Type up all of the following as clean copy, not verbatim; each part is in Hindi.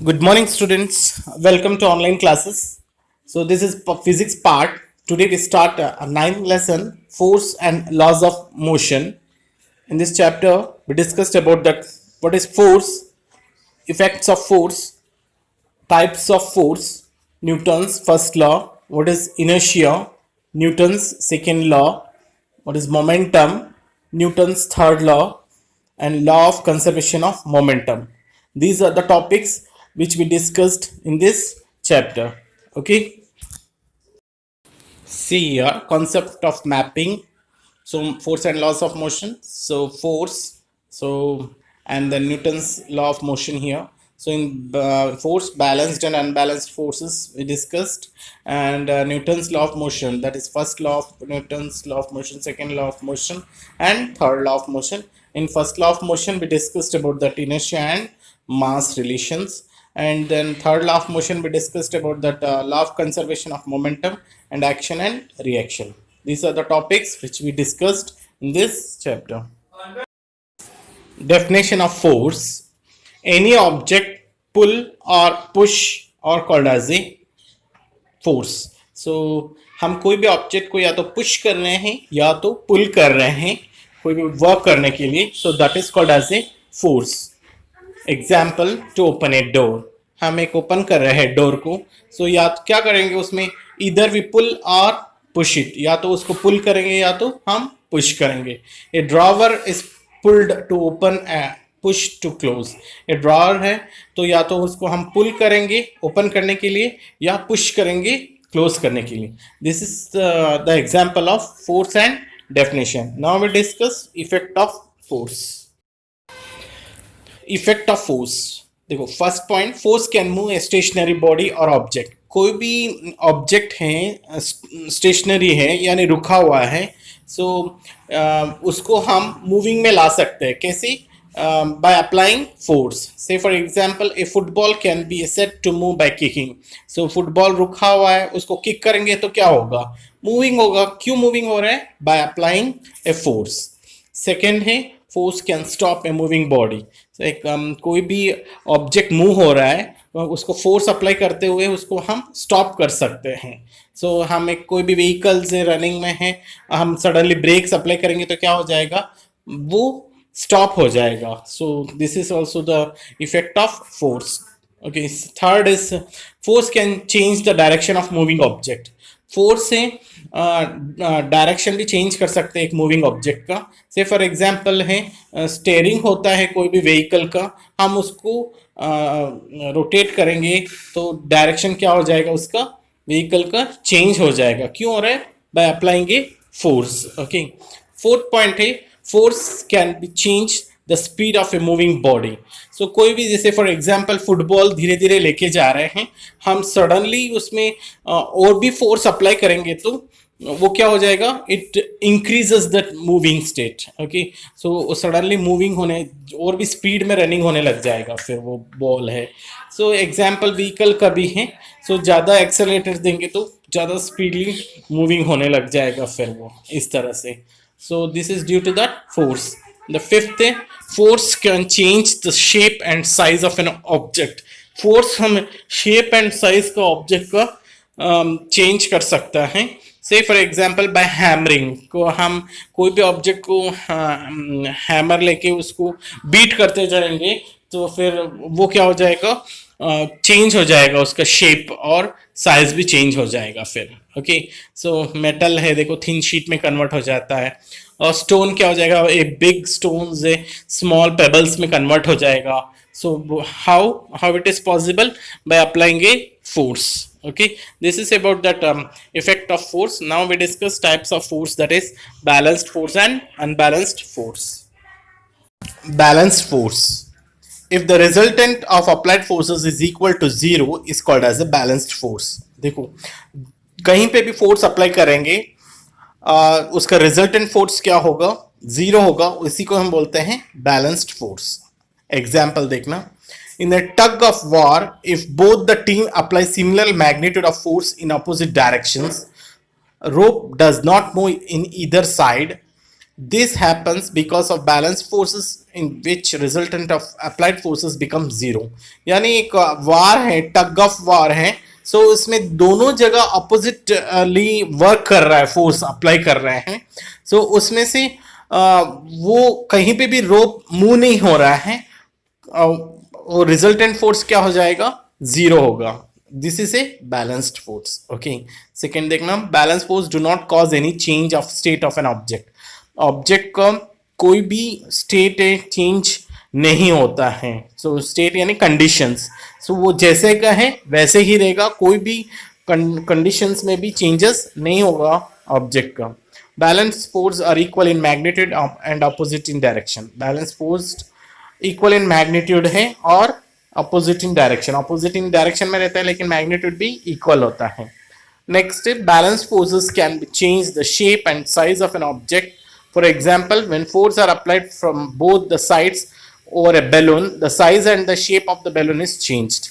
Good morning, students. Welcome to online classes. So this is physics part. Today we start a ninth lesson, force and laws of motion. In this chapter, we discussed about that what is force, effects of force, types of force, Newton's first law, what is inertia, Newton's second law, what is momentum, Newton's third law, and law of conservation of momentum. These are the topics which we discussed in this chapter. Okay, see here concept of mapping. So force and laws of motion. So force, so and then Newton's law of motion here. So in force, balanced and unbalanced forces we discussed, and Newton's law of motion, that is first law of Newton's law of motion, second law of motion, and third law of motion. In first law of motion we discussed about that inertia and mass relations, and then third law of motion we discussed about that law of conservation of momentum and action and reaction. These are the topics which we discussed in this chapter. Definition of force: any object pull or push or called as a force. So हम कोई भी ऑब्जेक्ट को या तो पुश कर रहे हैं या तो पुल कर रहे हैं कोई भी वर्क करने के लिए, so that is called as a force. Example, to open a door, हम एक ओपन कर रहे हैं डोर को, सो या तो क्या करेंगे उसमें, इधर वी पुल और पुश इट, या तो उसको पुल करेंगे या तो हम पुश करेंगे. A drawer is pulled to open, push to close. A drawer है तो या तो उसको हम पुल करेंगे ओपन करने के लिए या पुश करेंगे क्लोज करने के लिए. This is the example of force and definition. Now we discuss effect of force. Effect of force, देखो first point, force can move a stationary body और ऑब्जेक्ट. कोई भी ऑब्जेक्ट है स्टेशनरी है यानी रुका हुआ है, सो उसको हम मूविंग में ला सकते हैं. कैसे? by applying force. Say for example, a football can be said to move by kicking. So football रुका हुआ है, उसको किक करेंगे तो क्या होगा, मूविंग होगा. क्यों मूविंग हो रहा है? by applying a force. Second है, force can stop a moving body. एक कोई भी ऑब्जेक्ट मूव हो रहा है उसको फोर्स अप्लाई करते हुए उसको हम स्टॉप कर सकते हैं. सो हम एक कोई भी व्हीकल से रनिंग में है, हम सडनली ब्रेक्स अप्लाई करेंगे तो क्या हो जाएगा, वो स्टॉप हो जाएगा. सो this is also the effect of force. Okay, third is force can change the direction of moving object. Force से डायरेक्शन भी चेंज कर सकते हैं एक मूविंग ऑब्जेक्ट का. से फॉर एग्जांपल है, स्टेयरिंग होता है कोई भी व्हीकल का, हम उसको रोटेट करेंगे तो डायरेक्शन क्या हो जाएगा, उसका व्हीकल का चेंज हो जाएगा. क्यों हो रहा है? By applying a force. Okay, fourth point है, force can be change the speed of a moving body. So कोई भी, जैसे फॉर एग्जांपल फुटबॉल धीरे धीरे लेके जा रहे हैं, हम सडनली उसमें और भी फोर्स अप्लाई करेंगे तो वो क्या हो जाएगा, it increases the moving state. Okay, so suddenly moving होने और भी स्पीड में रनिंग होने लग जाएगा फिर वो बॉल है. सो एग्जांपल व्हीकल का भी है, सो ज़्यादा एक्सेलरेटर देंगे तो ज़्यादा स्पीडली मूविंग होने लग जाएगा फिर वो इस तरह से. So this is due to that force. The fifth है, force can change the shape and size of an object. Force हम shape and size का object का change कर सकता है. Say for example by hammering, को हम कोई भी object को hammer लेके उसको beat करते जाएंगे तो फिर वो क्या हो जाएगा, चेंज हो जाएगा, उसका शेप और साइज भी चेंज हो जाएगा फिर. ओके, सो मेटल है देखो थिन शीट में कन्वर्ट हो जाता है, और स्टोन क्या हो जाएगा, ए बिग स्टोन से स्मॉल पेबल्स में कन्वर्ट हो जाएगा. So how it is possible, bye applying a force. Okay, this is about that effect of force. Now we discuss types of force, that is balanced force and unbalanced force. Balanced force, if the resultant of applied forces is equal to 0 is called as a balanced force. देखो कहीं पे भी फोर्स अप्लाई करेंगे उसका रिजल्टेंट फोर्स क्या होगा, 0 होगा, इसी को हम बोलते हैं बैलेंस्ड फोर्स. एग्जाम्पल देखना, in a tug of war, if both the team apply similar magnitude of force in opposite directions, rope does not move in either side, This happens because of balanced forces in which resultant of applied forces become zero. यानी एक वार है, टग ऑफ वार है, सो इसमें दोनों जगह अपोजिटली वर्क कर रहा है, फोर्स अप्लाई कर रहे हैं, सो उसमें से वो कहीं पे भी रोप मूव नहीं हो रहा है, और रिजल्टेंट फोर्स क्या हो जाएगा, जीरो होगा. This is a balanced force. Okay, second देखना, balance force do not cause any change of state of an object. Object का कोई भी स्टेट चेंज नहीं होता है. सो स्टेट यानी कंडीशंस, सो वो जैसे का है वैसे ही रहेगा, कोई भी कंडीशंस में भी चेंजेस नहीं होगा ऑब्जेक्ट का. Balance force are equal in magnitude and opposite in direction. Balance force equal in magnitude है और opposite in direction. Opposite in direction में रहता है लेकिन मैग्नीट्यूड भी इक्वल होता है. Next, balance forces can change the shape and size of an object. For example, when force are applied from both the sides over a balloon, the size and the shape of the balloon is changed.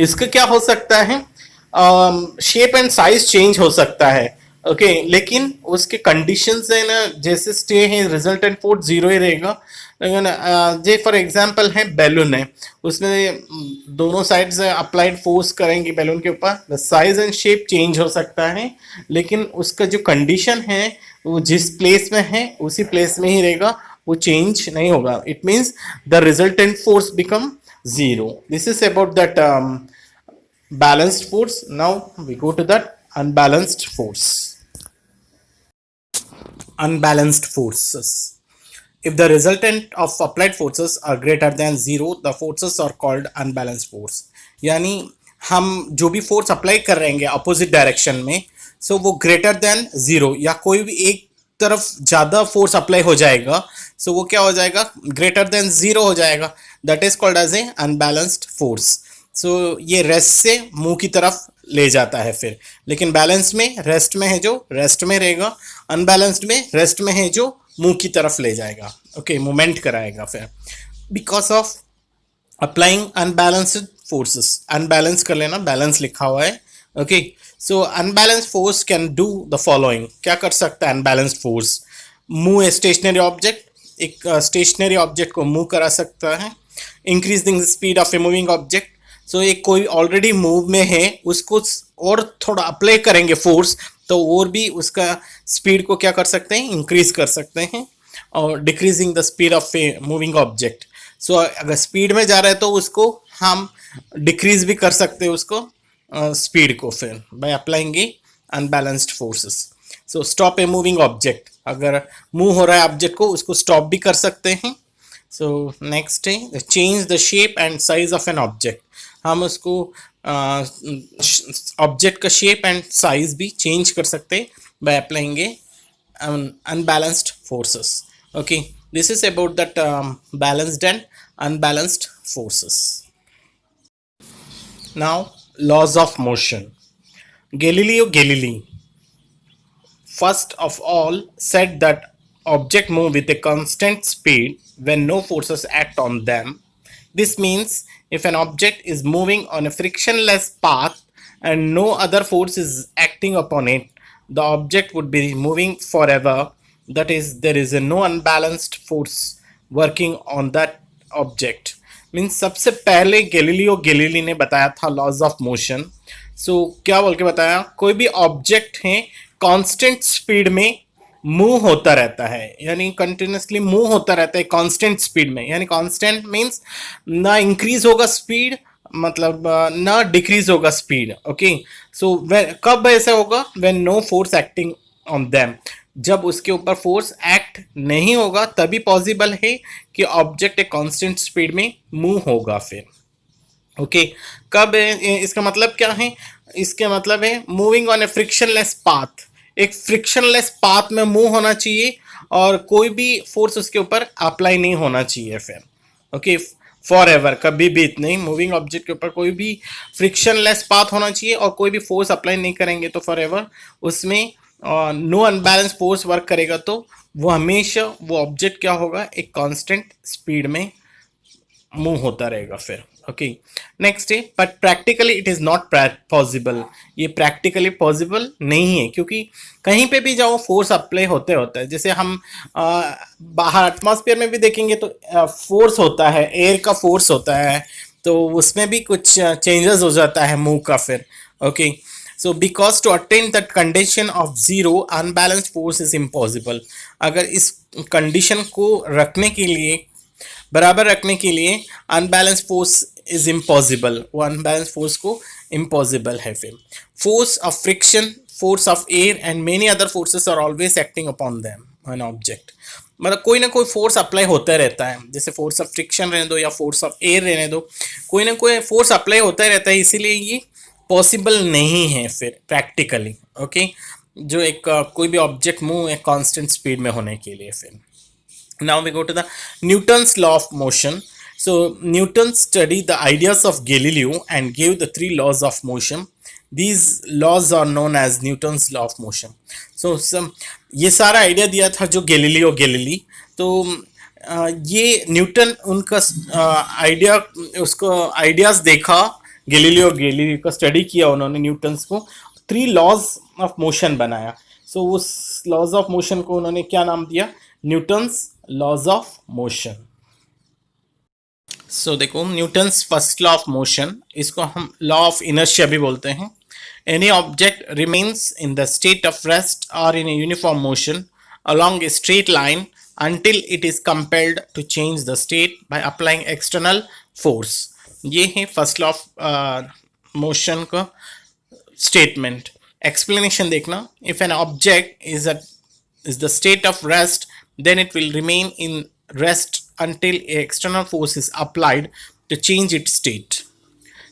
इसका क्या हो सकता है, शेप एंड साइज चेंज हो सकता है, ओके, लेकिन उसके कंडीशंस है ना, जैसे स्टे है, रिजल्टेंट फोर्स जीरो ही रहेगा. लेकिन जे फॉर एग्जांपल है बैलून है, उसमें दोनों साइड से अप्लाइड फोर्स करेंगे बैलून के ऊपर, the size and shape change हो सकता है, लेकिन उसका जो कंडीशन है वो जिस प्लेस में है उसी प्लेस में ही रहेगा, वो चेंज नहीं होगा. It means the resultant force become zero. This is about that balanced force. Now we go to that unbalanced force. Unbalanced forces. If the resultant of applied forces are greater than zero, the forces are called unbalanced force. यानी हम जो भी फोर्स अप्लाई कर रहेंगे अपोजिट डायरेक्शन में, सो वो ग्रेटर देन जीरो या कोई भी एक तरफ ज़्यादा फोर्स अप्लाई हो जाएगा, सो वो क्या हो जाएगा, ग्रेटर देन जीरो हो जाएगा. That is called as a unbalanced force. So ये रेस्ट से मुंह की तरफ ले जाता है फिर, लेकिन बैलेंस में रेस्ट में है जो रेस्ट में रहेगा, अनबैलेंस्ड में रेस्ट में है जो मुंह की तरफ ले जाएगा, ओके, मूवमेंट कराएगा फिर. Because of applying unbalanced forces, unbalance कर लेना, बैलेंस लिखा हुआ है, okay. So unbalanced force can do the following. क्या कर सकता है unbalanced force, move a stationary object, एक स्टेशनरी ऑब्जेक्ट को मूव करा सकता है. Increasing speed of a moving object, so एक कोई ऑलरेडी मूव में है उसको और थोड़ा अप्लाई करेंगे फोर्स, तो और भी उसका स्पीड को क्या कर सकते हैं, इंक्रीज कर सकते हैं. और decreasing the speed of a moving object, so अगर स्पीड में जा रहा है तो उसको हम डिक्रीज भी कर सकते हैं उसको स्पीड को फिर by applying unbalanced forces. So stop a moving object, अगर मूव हो रहा है ऑब्जेक्ट को उसको स्टॉप भी कर सकते हैं. सो नेक्स्ट है change the shape and size of an object. हम उसको ऑब्जेक्ट का शेप एंड साइज भी चेंज कर सकते हैं by applying unbalanced forces. Okay, this is about that balanced and unbalanced forces. Now, laws of motion. Galileo Galilei first of all said that objects move with a constant speed when no forces act on them. This means if an object is moving on a frictionless path and no other force is acting upon it, the object would be moving forever. That is, there is a no unbalanced force working on that object. Means सबसे पहले गैलीलियो गैलीली ने बताया था लॉज ऑफ मोशन. सो क्या बोल के बताया, कोई भी ऑब्जेक्ट है कांस्टेंट स्पीड में मूव होता रहता है, यानी कंटिन्यूसली मूव होता रहता है कांस्टेंट स्पीड में. यानी कांस्टेंट मीन्स ना इंक्रीज होगा स्पीड, मतलब ना डिक्रीज होगा स्पीड, ओके. सो कब ऐसा होगा, when no force acting on them, जब उसके ऊपर फोर्स एक्ट नहीं होगा तभी पॉसिबल है कि ऑब्जेक्ट एक कांस्टेंट स्पीड में मूव होगा फिर, ओके. कब इसका मतलब क्या है, इसके मतलब है moving on A frictionless path, एक फ्रिक्शनलेस पाथ में मूव होना चाहिए और कोई भी फोर्स उसके ऊपर अप्लाई नहीं होना चाहिए फिर, ओके. फॉर एवर, कभी भी नहीं, मूविंग ऑब्जेक्ट के ऊपर कोई भी फ्रिक्शनलेस पाथ होना चाहिए और कोई भी फोर्स अप्लाई नहीं करेंगे तो फॉर एवर उसमें नो अनबैलेंस फोर्स वर्क करेगा, तो वो हमेशा वो ऑब्जेक्ट क्या होगा, एक कांस्टेंट स्पीड में मूव होता रहेगा फिर। ओके, नेक्स्ट है but practically it is not possible. ये प्रैक्टिकली पॉसिबल नहीं है क्योंकि कहीं पे भी जाओ फोर्स अप्लाई होते होता है। जैसे हम बाहर एटमॉस्फेयर में भी देखेंगे तो फोर्स होता है, एयर का फोर्स होता है, तो उसमें भी कुछ चेंजेस हो जाता है मूव का फिर। Okay, so because to attain that condition of zero unbalanced force is impossible। अगर इस कंडीशन को रखने के लिए, बराबर रखने के लिए अनबैलेंस फोर्स इज इम्पॉसिबल, वो अनबैलेंस फोर्स को इम्पॉसिबल है फिर। Force of friction, force of air and many other forces are always acting upon them an object. मतलब कोई ना कोई फोर्स अप्लाई होता रहता है, जैसे फोर्स ऑफ फ्रिक्शन रहने दो या फोर्स ऑफ एयर रहने दो, कोई ना कोई फोर्स अप्लाई होता ही रहता है, इसीलिए ये पॉसिबल नहीं है फिर प्रैक्टिकली। ओके, जो एक कोई भी ऑब्जेक्ट मूव एक कांस्टेंट स्पीड में होने के लिए फिर। Now we go to the Newton's law of motion. So Newton studied the ideas of Galileo and gave the three laws of motion. These laws are known as Newton's law of motion. So ये सारा आइडिया दिया था जो गैलीलियो गैलीली, तो ये न्यूटन उनका आइडिया, उसको आइडियाज देखा, गैलीलियो गैलीली का स्टडी किया उन्होंने न्यूटन्स को, थ्री लॉज ऑफ मोशन बनाया। सो उस लॉज ऑफ मोशन को उन्होंने क्या नाम दिया? Newton's laws of motion. So देखो Newton's first law of motion, इसको हम लॉ ऑफ इनर्शिया भी बोलते हैं। Any object remains in the state of rest और in a uniform motion along a straight line until it is compelled to change the state by applying external force। ये है फर्स्ट लॉ ऑफ मोशन का स्टेटमेंट। एक्सप्लेनेशन देखना, if an object is the state of rest, then it will remain in rest until a external force is applied to change its state.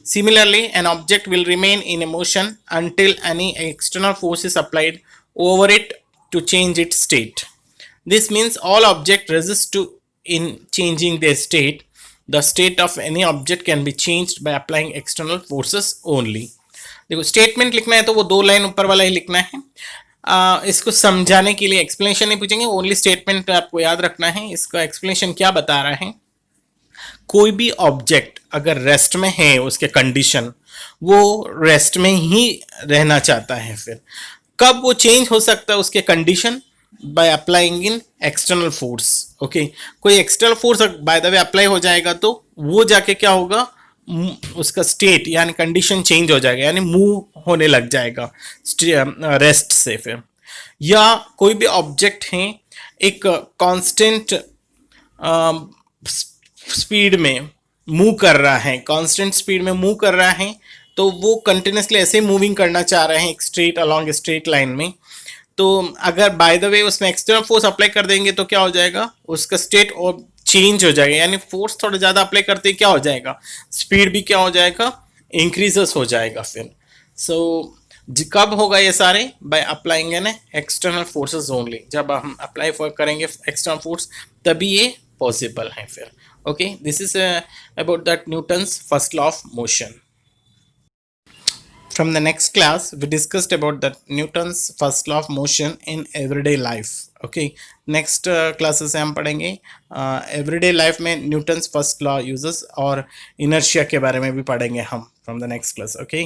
Similarly, an object will remain in a motion until any external force is applied over it to change its state. This means all objects resist to in changing their state. The state of any object can be changed by applying external forces only। देखो स्टेटमेंट लिखना है तो वो दो लाइन ऊपर वाला ही लिखना है। इसको समझाने के लिए एक्सप्लेनेशन नहीं पूछेंगे, ओनली स्टेटमेंट आपको याद रखना है। इसका एक्सप्लेनेशन क्या बता रहा है? कोई भी ऑब्जेक्ट अगर रेस्ट में है, उसके कंडीशन वो रेस्ट में ही रहना चाहता है, फिर कब वो चेंज हो सकता है उसके condition? By applying in external force. Okay, कोई external force by the way apply हो जाएगा तो वो जाके क्या होगा, उसका स्टेट यानी कंडीशन चेंज हो जाएगा, यानी मूव होने लग जाएगा रेस्ट से फिर। या कोई भी ऑब्जेक्ट है एक कांस्टेंट स्पीड में मूव कर रहा है, कांस्टेंट स्पीड में मूव कर रहा है, तो वो कंटिन्यूसली ऐसे मूविंग करना चाह रहे हैं एक स्ट्रेट अलोंग स्ट्रेट लाइन में, तो अगर बाय द वे उसमें एक्सटर्नल फोर्स अप्लाई कर देंगे तो क्या हो जाएगा, उसका स्टेट और चेंज हो जाएगा, यानी फोर्स थोड़ा ज़्यादा अप्लाई करते क्या हो जाएगा, स्पीड भी क्या हो जाएगा, इंक्रीजेस हो जाएगा फिर। सो कब होगा ये सारे? By applying an external forces only. जब हम अप्लाई करेंगे एक्सटर्नल फोर्स तभी ये पॉसिबल है फिर। Okay, this is about that Newton's first law of motion. From the next class, we discussed about the Newton's first law of motion in everyday life. Okay, next classes से हम पढ़ेंगे everyday life में Newton's first law uses और inertia के बारे में भी पढ़ेंगे हम from the next class. Okay.